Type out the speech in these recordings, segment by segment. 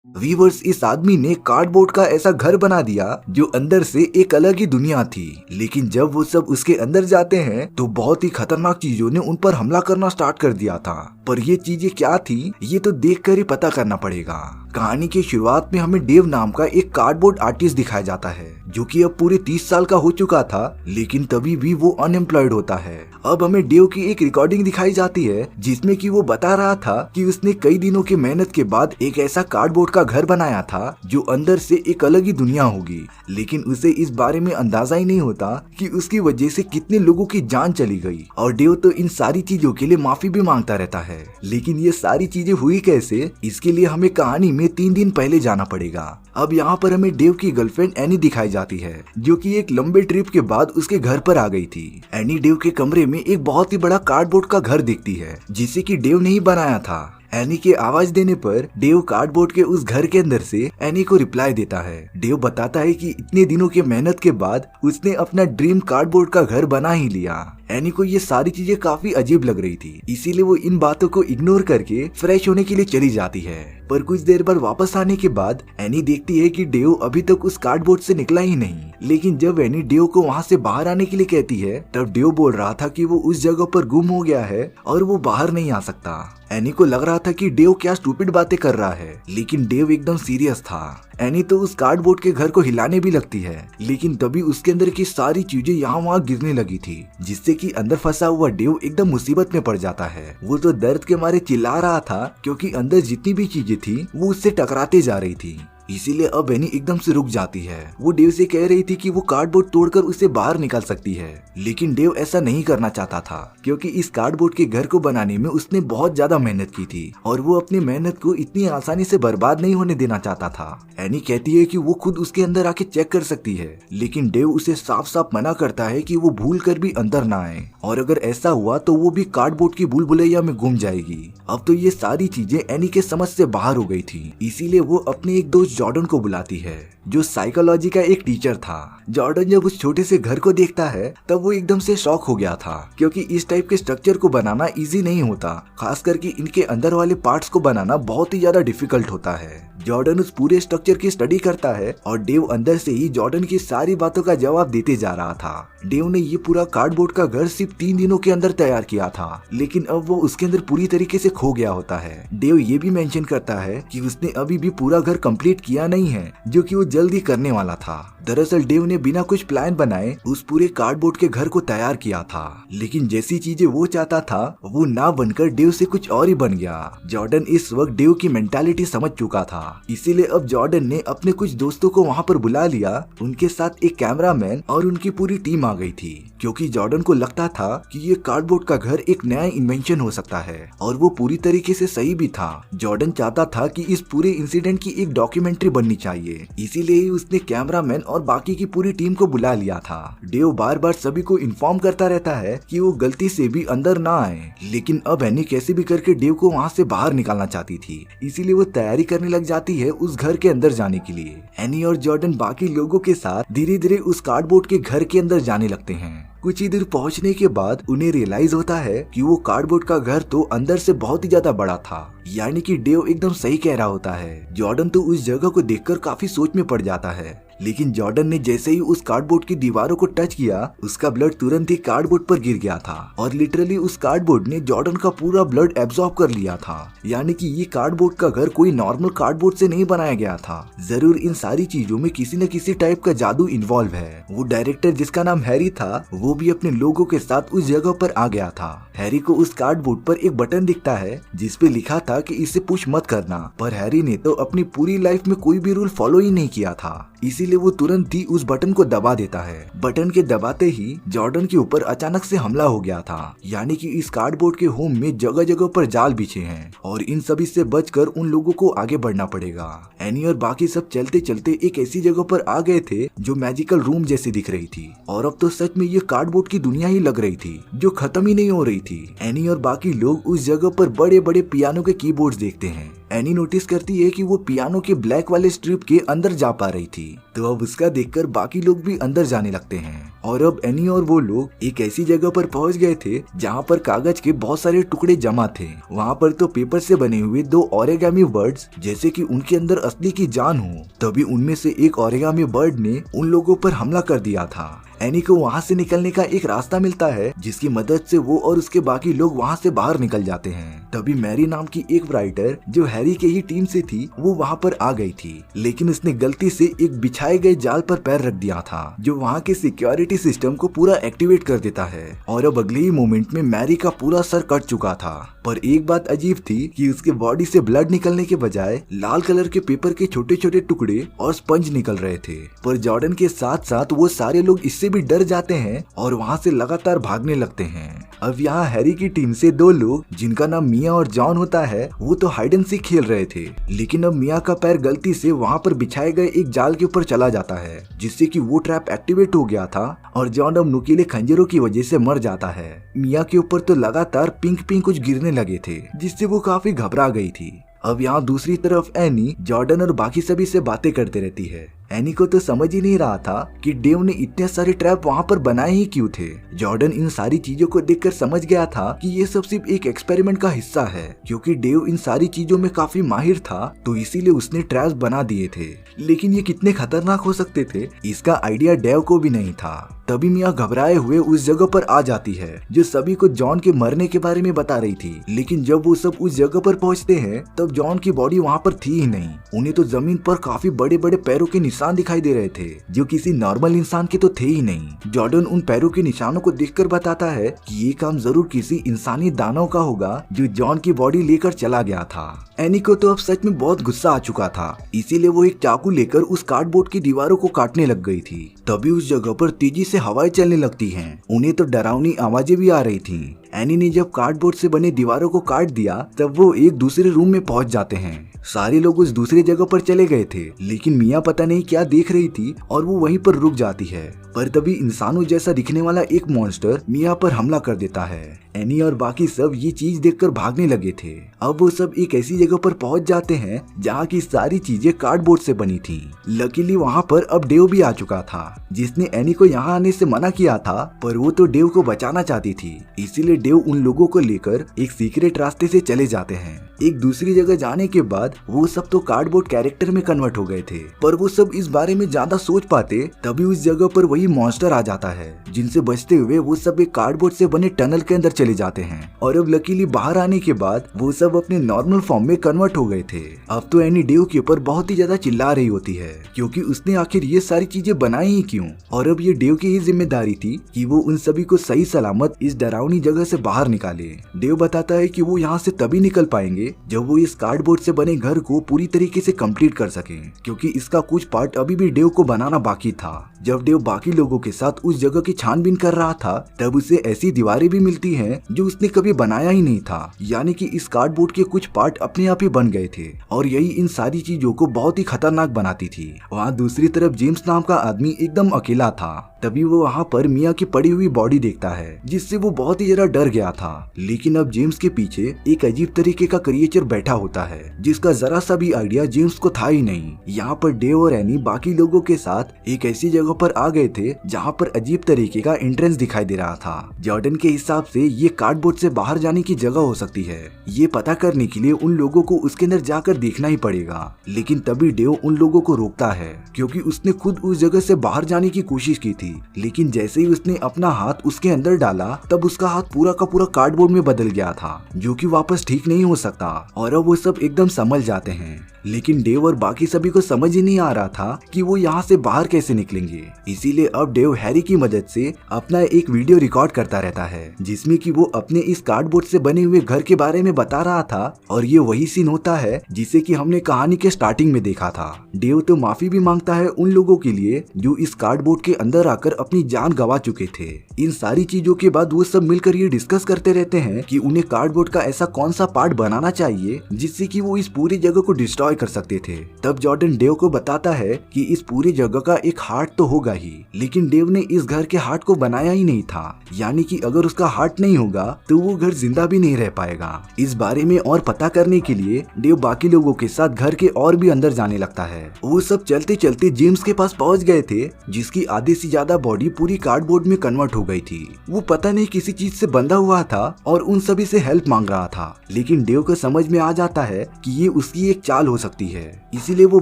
Viewers, इस आदमी ने कार्डबोर्ड का ऐसा घर बना दिया जो अंदर से एक अलग ही दुनिया थी। लेकिन जब वो सब उसके अंदर जाते हैं तो बहुत ही खतरनाक चीजों ने उन पर हमला करना स्टार्ट कर दिया था। पर ये चीजें क्या थी ये तो देखकर ही पता करना पड़ेगा। कहानी की शुरुआत में हमें डेव नाम का एक कार्डबोर्ड आर्टिस्ट दिखाया जाता है जो कि अब पूरे 30 साल का हो चुका था, लेकिन तभी भी वो अनएम्प्लॉयड होता है। अब हमें डेव की एक रिकॉर्डिंग दिखाई जाती है जिसमें कि वो बता रहा था कि उसने कई दिनों की मेहनत के बाद एक ऐसा कार्डबोर्ड का घर बनाया था जो अंदर से एक अलग ही दुनिया होगी। लेकिन उसे इस बारे में अंदाजा ही नहीं होता कि उसकी वजह से कितने लोगों की जान चली गई। और डेव तो इन सारी चीजों के लिए माफी भी मांगता रहता है। लेकिन ये सारी चीजें हुई कैसे, इसके लिए हमें कहानी में 3 दिन पहले जाना पड़ेगा। अब यहाँ पर हमें डेव की गर्लफ्रेंड एनी दिखाई जाती है जो कि एक लंबे ट्रिप के बाद उसके घर पर आ गई थी। एनी डेव के कमरे में एक बहुत ही बड़ा कार्डबोर्ड का घर देखती है जिसे कि डेव ने ही बनाया था। एनी के आवाज देने पर डेव कार्डबोर्ड के उस घर के अंदर से एनी को रिप्लाई देता है। डेव बताता है कि इतने दिनों की मेहनत के बाद उसने अपना ड्रीम कार्डबोर्ड का घर बना ही लिया। एनी को ये सारी चीजें काफी अजीब लग रही थी, इसीलिए वो इन बातों को इग्नोर करके फ्रेश होने के लिए चली जाती है। पर कुछ देर बाद वापस आने के बाद एनी देखती है कि डेव अभी तक उस कार्डबोर्ड से निकला ही नहीं। लेकिन जब एनी डेव को वहाँ से बाहर आने के लिए कहती है तब डेव बोल रहा था कि वो उस जगह पर गुम हो गया है और वो बाहर नहीं आ सकता। एनी को लग रहा था कि डेव क्या स्टूपिड बातें कर रहा है, लेकिन डेव एकदम सीरियस था। एनी तो उस कार्डबोर्ड के घर को हिलाने भी लगती है, लेकिन तभी उसके अंदर की सारी चीजें यहाँ वहाँ गिरने लगी थी, जिससे कि अंदर फंसा हुआ डेव एकदम मुसीबत में पड़ जाता है। वो तो दर्द के मारे चिल्ला रहा था क्योंकि अंदर जितनी भी चीजें थी वो उससे टकराते जा रही थी। इसीलिए अब एनी एकदम से रुक जाती है। वो डेव से कह रही थी कि वो कार्डबोर्ड तोड़कर उसे बाहर निकाल सकती है, लेकिन डेव ऐसा नहीं करना चाहता था क्योंकि इस कार्डबोर्ड के घर को बनाने में उसने बहुत ज्यादा मेहनत की थी और वो अपनी मेहनत को इतनी आसानी से बर्बाद नहीं होने देना चाहता था। एनी कहती है कि वो खुद उसके अंदर आके चेक कर सकती है, लेकिन डेव उसे साफ साफ मना करता है कि वो भूल कर भी अंदर ना आए, और अगर ऐसा हुआ तो वो भी कार्डबोर्ड की भूल भुलैया में गुम जाएगी। अब तो ये सारी चीजें एनी के समझ से बाहर हो गई थी, इसीलिए वो अपने एक दोस्त जॉर्डन को बुलाती है जो साइकोलॉजी का एक टीचर था। जॉर्डन जब उस छोटे से घर को देखता है तब वो एकदम से शॉक हो गया था क्योंकि इस टाइप के स्ट्रक्चर को बनाना इजी नहीं होता, खास करके इनके अंदर वाले पार्ट्स को बनाना बहुत ही ज्यादा डिफिकल्ट होता है। जॉर्डन उस पूरे स्ट्रक्चर की स्टडी करता है और डेव अंदर से ही जॉर्डन की सारी बातों का जवाब देते जा रहा था। डेव ने ये पूरा कार्डबोर्ड का घर सिर्फ 3 दिनों के अंदर तैयार किया था, लेकिन अब वो उसके अंदर पूरी तरीके से खो गया होता है। डेव ये भी मेंशन करता है कि उसने अभी भी पूरा घर कंप्लीट किया नहीं है, जो कि वो जल्दी करने वाला था। दरअसल डेव ने बिना कुछ प्लान बनाए उस पूरे कार्डबोर्ड के घर को तैयार किया था, लेकिन जैसी चीजें वो चाहता था वो ना बनकर डेव से कुछ और ही बन गया। जॉर्डन इस वक्त डेव की मेंटालिटी समझ चुका था, इसीलिए अब जॉर्डन ने अपने कुछ दोस्तों को वहाँ पर बुला लिया। उनके साथ एक कैमरामैन और उनकी पूरी टीम आ गई थी, क्योंकि जॉर्डन को लगता था कि ये कार्डबोर्ड का घर एक नया इन्वेंशन हो सकता है, और वो पूरी तरीके से सही भी था। जॉर्डन चाहता था कि इस पूरे इंसिडेंट की एक डॉक्यूमेंट्री बननी चाहिए, इसीलिए ही उसने कैमरामैन और बाकी की पूरी टीम को बुला लिया था। डेव बार बार सभी को इन्फॉर्म करता रहता है कि वो गलती से भी अंदर ना आए, लेकिन अब एनी कैसे भी करके डेव को वहाँ से बाहर निकालना चाहती थी, इसीलिए वो तैयारी करने लग जाती है उस घर के अंदर जाने के लिए। एनी और जॉर्डन बाकी लोगों के साथ धीरे धीरे उस कार्डबोर्ड के घर के अंदर जाने लगते हैं। कुछ ही दूर पहुंचने के बाद उन्हें रियलाइज होता है कि वो कार्डबोर्ड का घर तो अंदर से बहुत ही ज्यादा बड़ा था, यानी कि डेव एकदम सही कह रहा होता है। जॉर्डन तो उस जगह को देखकर काफी सोच में पड़ जाता है, लेकिन जॉर्डन ने जैसे ही उस कार्डबोर्ड की दीवारों को टच किया उसका ब्लड तुरंत ही कार्डबोर्ड पर गिर गया था, और लिटरली उस कार्डबोर्ड ने जॉर्डन का पूरा ब्लड एब्जॉर्ब कर लिया था। यानी कि ये कार्डबोर्ड का घर कोई नॉर्मल कार्डबोर्ड से नहीं बनाया गया था। जरूर इन सारी चीजों में किसी न किसी टाइप का जादू इन्वॉल्व है। वो डायरेक्टर जिसका नाम हैरी था वो भी अपने लोगों के साथ उस जगह पर आ गया था। हैरी को उस कार्डबोर्ड पर एक बटन दिखता है जिसपे लिखा था कि इसे पुश मत करना, पर हैरी ने तो अपनी पूरी लाइफ में कोई भी रूल फॉलो ही नहीं किया था, इसीलिए वो तुरंत ही उस बटन को दबा देता है। बटन के दबाते ही जॉर्डन के ऊपर अचानक से हमला हो गया था, यानी कि इस कार्डबोर्ड के होम में जगह जगह पर जाल बिछे हैं और इन सभी से बचकर उन लोगों को आगे बढ़ना पड़ेगा। एनी और बाकी सब चलते चलते एक ऐसी जगह पर आ गए थे जो मैजिकल रूम जैसी दिख रही थी, और अब तो सच में ये कार्डबोर्ड की दुनिया ही लग रही थी जो खत्म ही नहीं हो रही थी। एनी और बाकी लोग उस जगह पर बड़े बड़े पियानो के कीबोर्ड्स देखते हैं एनी नोटिस करती है कि वो पियानो के ब्लैक वाले स्ट्रिप के अंदर जा पा रही थी, तो अब उसका देखकर बाकी लोग भी अंदर जाने लगते हैं। और अब एनी और वो लोग एक ऐसी जगह पर पहुंच गए थे जहां पर कागज के बहुत सारे टुकड़े जमा थे। वहां पर तो पेपर से बने हुए 2 ओरिगामी बर्ड्स जैसे कि उनके अंदर असली की जान हो। तभी उनमें से एक ओरिगामी बर्ड ने उन लोगों पर हमला कर दिया था। एनी को वहां से निकलने का एक रास्ता मिलता है जिसकी मदद से वो और उसके बाकी लोग वहां से बाहर निकल जाते हैं। तभी मैरी नाम की एक राइटर जो हैरी के ही टीम से थी वो वहां पर आ गई थी, लेकिन उसने गलती से एक बिछाए गए जाल पर पैर रख दिया था जो वहां के सिक्योरिटी सिस्टम को पूरा एक्टिवेट कर देता है। और अब अगले ही मोमेंट में मैरी का पूरा सर कट चुका था। पर एक बात अजीब थी कि उसके बॉडी से ब्लड निकलने के बजाय लाल कलर के पेपर के छोटे छोटे टुकड़े और स्पंज निकल रहे थे। पर जॉर्डन के साथ साथ वो सारे लोग इससे भी डर जाते हैं और वहां से लगातार भागने लगते हैं। अब यहाँ हैरी की टीम से 2 लोग जिनका नाम मिया और जॉन होता है वो तो हाइड एंड सीक खेल रहे थे, लेकिन अब मिया का पैर गलती से वहां पर बिछाए गए एक जाल के ऊपर चला जाता है जिससे कि वो ट्रैप एक्टिवेट हो गया था और जॉन अब नुकीले खंजरों की वजह से मर जाता है। मिया के ऊपर तो लगातार पिंक पिंक कुछ गिरने लगे थे जिससे वो काफी घबरा गई थी। अब यहाँ दूसरी तरफ एनी जॉर्डन और बाकी सभी से बातें करते रहती है। एनी को तो समझ ही नहीं रहा था कि डेव ने इतने सारे ट्रैप वहाँ पर बनाए ही क्यों थे। जॉर्डन इन सारी चीजों को देखकर समझ गया था कि ये सब सिर्फ एक एक्सपेरिमेंट का हिस्सा है, क्योंकि डेव इन सारी चीजों में काफी माहिर था तो इसीलिए उसने ट्रैप्स बना दिए थे। लेकिन ये कितने खतरनाक हो सकते थे इसका आइडिया डेव को भी नहीं था। तभी मिया घबराए हुए उस जगह पर आ जाती है जो सभी को जॉन के मरने के बारे में बता रही थी। लेकिन जब वो सब उस जगह पर पहुंचते हैं तब जॉन की बॉडी वहाँ पर थी ही नहीं। उन्हें तो जमीन पर काफी बड़े बड़े पैरों के निशान दिखाई दे रहे थे जो किसी नॉर्मल इंसान के तो थे ही नहीं। जॉर्डन उन पैरों के निशानों को देखकर बताता है कि ये काम जरूर किसी इंसानी दानव का होगा जो जॉन की बॉडी लेकर चला गया था। एनी को तो अब सच में बहुत गुस्सा आ चुका था, इसीलिए वो एक चाकू लेकर उस कार्डबोर्ड की दीवारों को काटने लग गई थी। तभी उस जगह पर तेजी से हवाएं चलने लगती हैं। उन्हें तो डरावनी आवाजें भी आ रही थी। एनी ने जब कार्डबोर्ड से बने दीवारों को काट दिया तब वो एक दूसरे रूम में पहुंच जाते हैं। सारे लोग उस दूसरी जगह पर चले गए थे, लेकिन मिया पता नहीं क्या देख रही थी और वो वहीं पर रुक जाती है। पर तभी इंसानों जैसा दिखने वाला एक मॉन्स्टर मिया पर हमला कर देता है। एनी और बाकी सब ये चीज देखकर भागने लगे थे। अब वो सब एक ऐसी जगह पर पहुंच जाते हैं जहाँ की सारी चीजें कार्डबोर्ड से बनी थी। लकीली वहाँ पर अब डेव भी आ चुका था जिसने एनी को यहाँ आने से मना किया था, पर वो तो डेव को बचाना चाहती थी। इसीलिए डेव उन लोगों को लेकर एक सीक्रेट रास्ते से चले जाते हैं। एक दूसरी जगह जाने के बाद वो सब तो कार्डबोर्ड कैरेक्टर में कन्वर्ट हो गए थे, पर वो सब इस बारे में ज्यादा सोच पाते तभी उस जगह पर वही मॉन्स्टर आ जाता है, जिनसे बचते हुए वो सब एक कार्डबोर्ड से बने टनल के अंदर चले जाते हैं। और अब लकीली बाहर आने के बाद वो सब अपने नॉर्मल फॉर्म में कन्वर्ट हो गए थे। अब तो एनी डेव के ऊपर बहुत ही ज्यादा चिल्ला रही होती है क्योंकि उसने आखिर ये सारी चीजें बनाई ही क्यों। और अब ये डेव की ही जिम्मेदारी थी कि वो उन सभी को सही सलामत इस डरावनी जगह से बाहर निकाले। डेव बताता है कि वो यहाँ से तभी निकल पाएंगे जब वो इस कार्डबोर्ड से बने घर को पूरी तरीके से कंप्लीट कर सके, क्योंकि इसका कुछ पार्ट अभी भी डेव को बनाना बाकी था। जब डेव बाकी लोगों के साथ उस जगह की छानबीन कर रहा था तब उसे ऐसी दीवारें भी मिलती हैं जो उसने कभी बनाया ही नहीं था, यानी कि इस कार्डबोर्ड के कुछ पार्ट अपने आप ही बन गए थे और यही इन सारी चीजों को बहुत ही खतरनाक बनाती थी। वहाँ दूसरी तरफ जेम्स नाम का आदमी एकदम अकेला था। तभी वो वहाँ पर मिया की पड़ी हुई बॉडी देखता है जिससे वो बहुत ही ज्यादा डर गया था। लेकिन अब जेम्स के पीछे एक अजीब तरीके का क्रिएचर बैठा होता है जिसका जरा सा भी आइडिया जेम्स को था ही नहीं। यहाँ पर डेव और एनी बाकी लोगों के साथ एक ऐसी जगह पर आ गए थे जहाँ पर अजीब तरीके का एंट्रेंस दिखाई दे रहा था। जॉर्डन के हिसाब से ये कार्डबोर्ड से बाहर जाने की जगह हो सकती है। ये पता करने के लिए उन लोगों को उसके अंदर जाकर देखना ही पड़ेगा। लेकिन तभी डेव उन लोगों को रोकता है क्योंकि उसने खुद उस जगह से बाहर जाने की कोशिश की थी, लेकिन जैसे ही उसने अपना हाथ उसके अंदर डाला तब उसका हाथ पूरा का पूरा कार्डबोर्ड में बदल गया था, जो कि वापस ठीक नहीं हो सकता। और अब वो सब एकदम संभल जाते हैं। लेकिन डेव और बाकी सभी को समझ ही नहीं आ रहा था कि वो यहाँ से बाहर कैसे निकलेंगे। इसीलिए अब डेव हैरी की मदद से अपना एक वीडियो रिकॉर्ड करता रहता है जिसमें कि वो अपने इस कार्डबोर्ड से बने हुए घर के बारे में बता रहा था। और ये वही सीन होता है जिसे कि हमने कहानी के स्टार्टिंग में देखा था। डेव तो माफी भी मांगता है उन लोगों के लिए जो इस कार्डबोर्ड के अंदर आकर अपनी जान गंवा चुके थे। इन सारी चीजों के बाद वो सब मिलकर ये डिस्कस करते रहते हैं कि उन्हें कार्डबोर्ड का ऐसा कौन सा पार्ट बनाना चाहिए जिससे कि वो इस पूरी जगह को डिस्ट्रॉय कर सकते थे। तब जॉर्डन डेव को बताता है कि इस पूरी जगह का एक हार्ट तो होगा ही, लेकिन डेव ने इस घर के हार्ट को बनाया ही नहीं था, यानी कि अगर उसका हार्ट नहीं होगा तो वो घर जिंदा भी नहीं रह पाएगा। इस बारे में और पता करने के लिए डेव बाकी लोगों के साथ घर के और भी अंदर जाने लगता है। वो सब चलते चलते जेम्स के पास पहुंच गए थे, जिसकी आधे से ज्यादा बॉडी पूरी कार्डबोर्ड में कन्वर्ट हो गई थी। वो पता नहीं किसी चीज से बंधा हुआ था और उन सभी से हेल्प मांग रहा था, लेकिन डेव को समझ में आ जाता है कि ये उसकी एक चाल हो सकती है। इसीलिए वो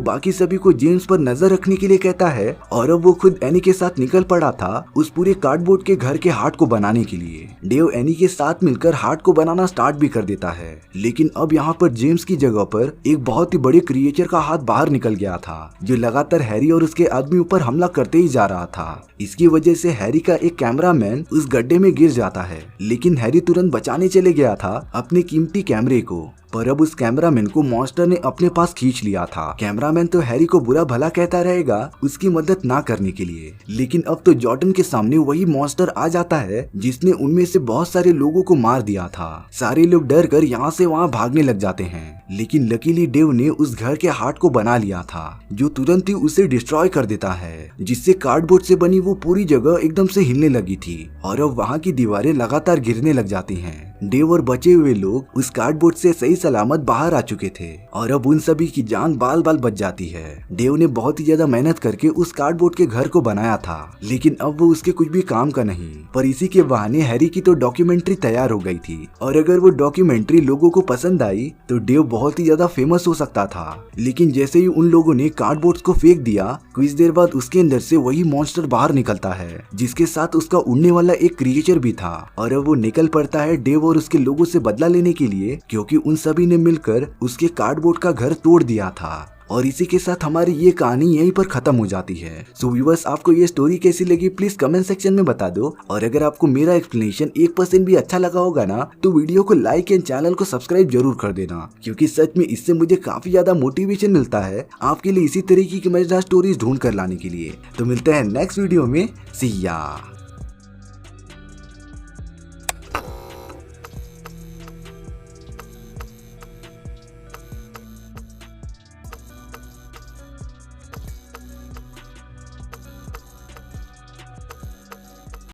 बाकी सभी को जेम्स पर नजर रखने के लिए कहता है और अब वो खुद एनी के साथ निकल पड़ा था उस पूरे कार्डबोर्ड के घर के हार्ट को बनाने के लिए। डेव एनी के साथ मिलकर हार्ट को बनाना स्टार्ट भी कर देता है, लेकिन अब यहाँ पर जेम्स की जगह पर एक बहुत ही बड़े क्रिएचर का हाथ बाहर निकल गया था, जो लगातार हैरी और उसके आदमी ऊपर हमला करते ही जा रहा था। इसकी वजह से हैरी का एक कैमरामैन उस गड्ढे में गिर जाता है, लेकिन हैरी तुरंत बचाने चले गया था अपने कीमती कैमरे को, पर अब उस कैमरामैन को मॉन्स्टर ने अपने पास खींच लिया था। कैमरामैन तो हैरी को बुरा भला कहता रहेगा उसकी मदद ना करने के लिए, लेकिन अब तो जॉर्डन के सामने वही मॉन्स्टर आ जाता है जिसने उनमें से बहुत सारे लोगों को मार दिया था। सारे लोग डर कर यहाँ से वहाँ भागने लग जाते हैं, लेकिन लकीली डेव ने उस घर के हार्ट को बना लिया था, जो तुरंत ही उसे डिस्ट्रॉय कर देता है, जिससे कार्डबोर्ड से बनी वो पूरी जगह एकदम से हिलने लगी थी और अब वहाँ की दीवारें लगातार गिरने लग जाती हैं। डेव और बचे हुए लोग उस कार्डबोर्ड से सही सलामत बाहर आ चुके थे और अब उन सभी की जान बाल बाल बच जाती है। डेव ने बहुत ही ज्यादा मेहनत करके उस कार्डबोर्ड के घर को बनाया था, लेकिन अब वो उसके कुछ भी काम का नहीं। पर इसी के बहाने हैरी की तो डॉक्यूमेंट्री तैयार हो गई थी और अगर वो डॉक्यूमेंट्री लोगों को पसंद आई तो डेव बहुत ही ज्यादा फेमस हो सकता था। लेकिन जैसे ही उन लोगों ने कार्डबोर्ड को फेंक दिया, कुछ देर बाद उसके अंदर से वही मॉन्स्टर बाहर निकलता है, जिसके साथ उसका उड़ने वाला एक क्रिएचर भी था और अब वो निकल पड़ता है डेव और उसके लोगों से बदला लेने के लिए, क्योंकि उन सभी ने मिलकर उसके कार्डबोर्ड का घर तोड़ दिया था। और इसी के साथ हमारी ये कहानी यहीं पर खत्म हो जाती है। सो व्यूअर्स, आपको ये स्टोरी कैसी लगी प्लीज कमेंट सेक्शन में बता दो, और अगर आपको मेरा एक्सप्लेनेशन 1% भी अच्छा लगा होगा ना तो वीडियो को लाइक एंड चैनल को सब्सक्राइब जरूर कर देना, क्योंकि सच में इससे मुझे काफी ज्यादा मोटिवेशन मिलता है आपके लिए इसी तरीके की मजेदार स्टोरीज ढूंढ कर लाने के लिए। तो मिलते हैं नेक्स्ट वीडियो में, सी या।